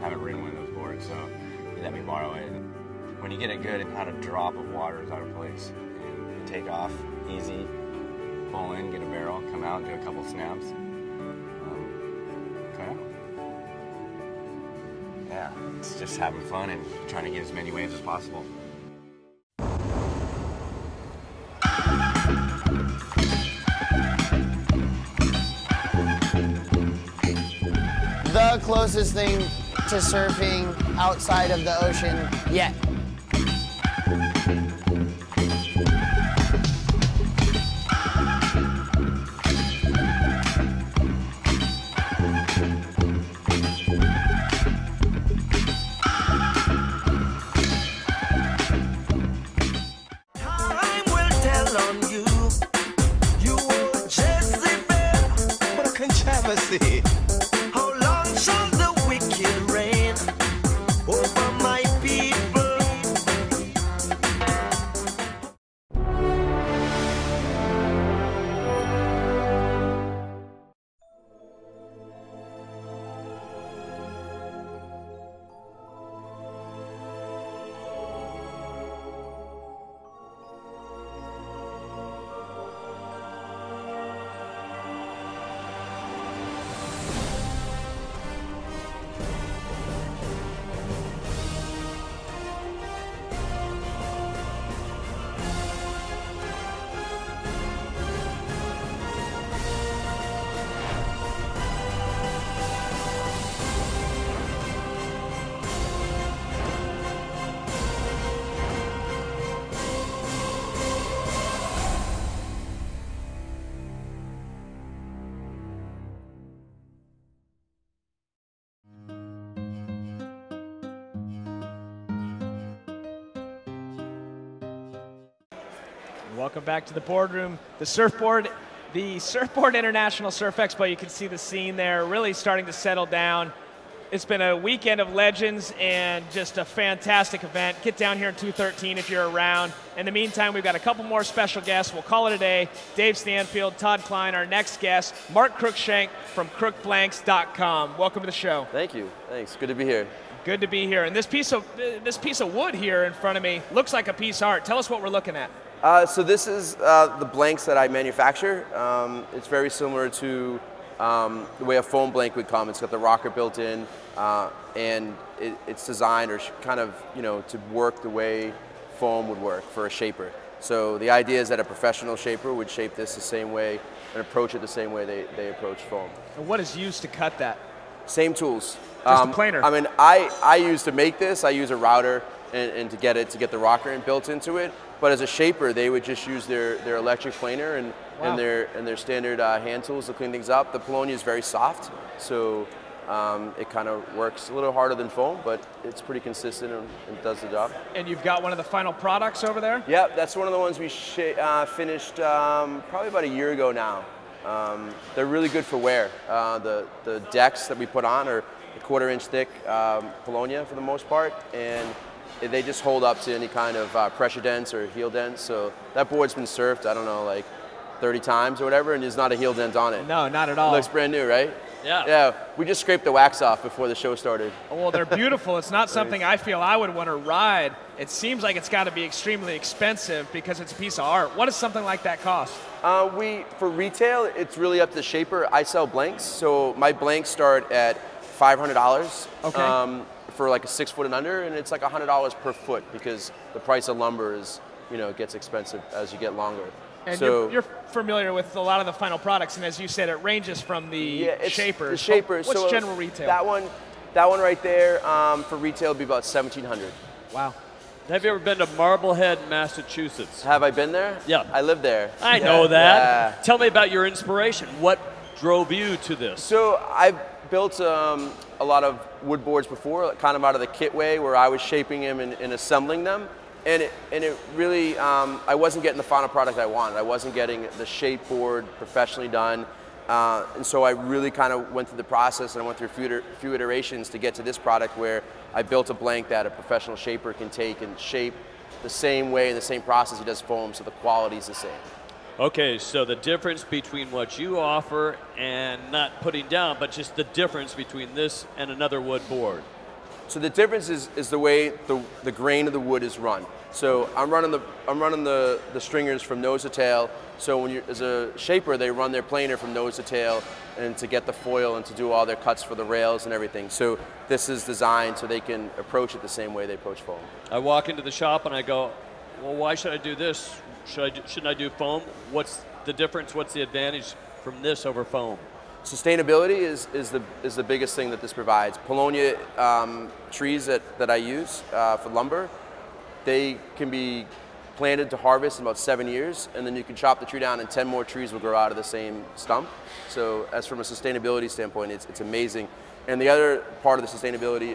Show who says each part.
Speaker 1: haven't ridden one of those boards, so he let me borrow it. And when you get it good, not a drop of water is out of place. And you take off, easy, pull in, get a barrel, come out, do a couple snaps. Yeah, it's just having fun and trying to get as many waves as possible.
Speaker 2: The closest thing to surfing outside of the ocean yet.
Speaker 3: How long shall the wicked reign over my people?
Speaker 4: Welcome back to the boardroom. The Surfboard International Surf Expo, you can see the scene there really starting to settle down. It's been a weekend of legends and just a fantastic event. Get down here in 213 if you're around. In the meantime, we've got a couple more special guests. We'll call it a day. Dave Stanfield, Todd Kline, our next guest, Mark Cruickshank from crookblanks.com. Welcome to the show.
Speaker 5: Thank you. Thanks. Good to be here.
Speaker 4: Good to be here. And this piece of wood here in front of me looks like a piece of art. Tell us what we're looking at.
Speaker 5: So this is the blanks that I manufacture. It's very similar to the way a foam blank would come. It's got the rocker built in, and it's designed or kind of, to work the way foam would work for a shaper. So the idea is that a professional shaper would shape this the same way and approach it the same way they approach foam.
Speaker 4: And what is used to cut that?
Speaker 5: Same tools.
Speaker 4: Just a planer.
Speaker 5: I mean, I use to make this, I use a router and to get the rocker built into it. But as a shaper, they would just use their electric planer and their standard hand tools to clean things up. The Polonia is very soft, so it kind of works a little harder than foam, but it's pretty consistent and does the job. And
Speaker 4: you've got one of the final products over there?
Speaker 5: Yeah, that's one of the ones we finished probably about a year ago now. They're really good for wear. The decks that we put on are a 1/4 inch thick Polonia for the most part, and they just hold up to any kind of pressure dents or heel dents. So that board's been surfed, I don't know, like 30 times or whatever, and there's not a heel dent on it.
Speaker 4: No, not at all.
Speaker 5: It looks brand new, right?
Speaker 4: Yeah.
Speaker 5: Yeah, we just scraped the wax off before the show started.
Speaker 4: Well, they're beautiful. It's not something I feel I would want to ride. It seems like it's got to be extremely expensive because it's a piece of art. What does something like that cost?
Speaker 5: For retail, it's really up to the shaper. I sell blanks, so my blanks start at $500.
Speaker 4: Okay.
Speaker 5: For like a 6 foot and under, and it's like $100 per foot because the price of lumber is, it gets expensive as you get longer.
Speaker 4: And
Speaker 5: so
Speaker 4: you're familiar with a lot of the final products, and as you said, it ranges from the shapers.
Speaker 5: The shapers.
Speaker 4: What's
Speaker 5: so
Speaker 4: general retail?
Speaker 5: That one right there for retail would be about $1,700.
Speaker 4: Wow.
Speaker 6: Have you ever been to Marblehead, Massachusetts?
Speaker 5: Have I been there?
Speaker 6: Yeah.
Speaker 5: I live there.
Speaker 6: I know that. Tell me about your inspiration. What drove you to this?
Speaker 5: So I've built a lot of wood boards before, kind of out of the kit way, where I was shaping them and assembling them. And it really, I wasn't getting the final product I wanted. I wasn't getting the shape board professionally done. And so I really kind of went through the process, and I went through a few iterations to get to this product where I built a blank that a professional shaper can take and shape the same way in the same process he does foam, so the quality is the same.
Speaker 6: Okay, so the difference between what you offer and not putting down, but just the difference between this and another wood board.
Speaker 5: So the difference is the way the grain of the wood is run. So I'm running the stringers from nose to tail. So when as a shaper, they run their planer from nose to tail, and to get the foil and to do all their cuts for the rails and everything. So this is designed so they can approach it the same way they approach foam.
Speaker 6: I walk into the shop and I go, well, why should I do this? Shouldn't I do foam? What's the difference? What's the advantage from this over foam?
Speaker 5: Sustainability is the biggest thing that this provides. Paulownia trees that I use for lumber, they can be planted to harvest in about 7 years, and then you can chop the tree down and 10 more trees will grow out of the same stump. So as from a sustainability standpoint, it's amazing. And the other part of the sustainability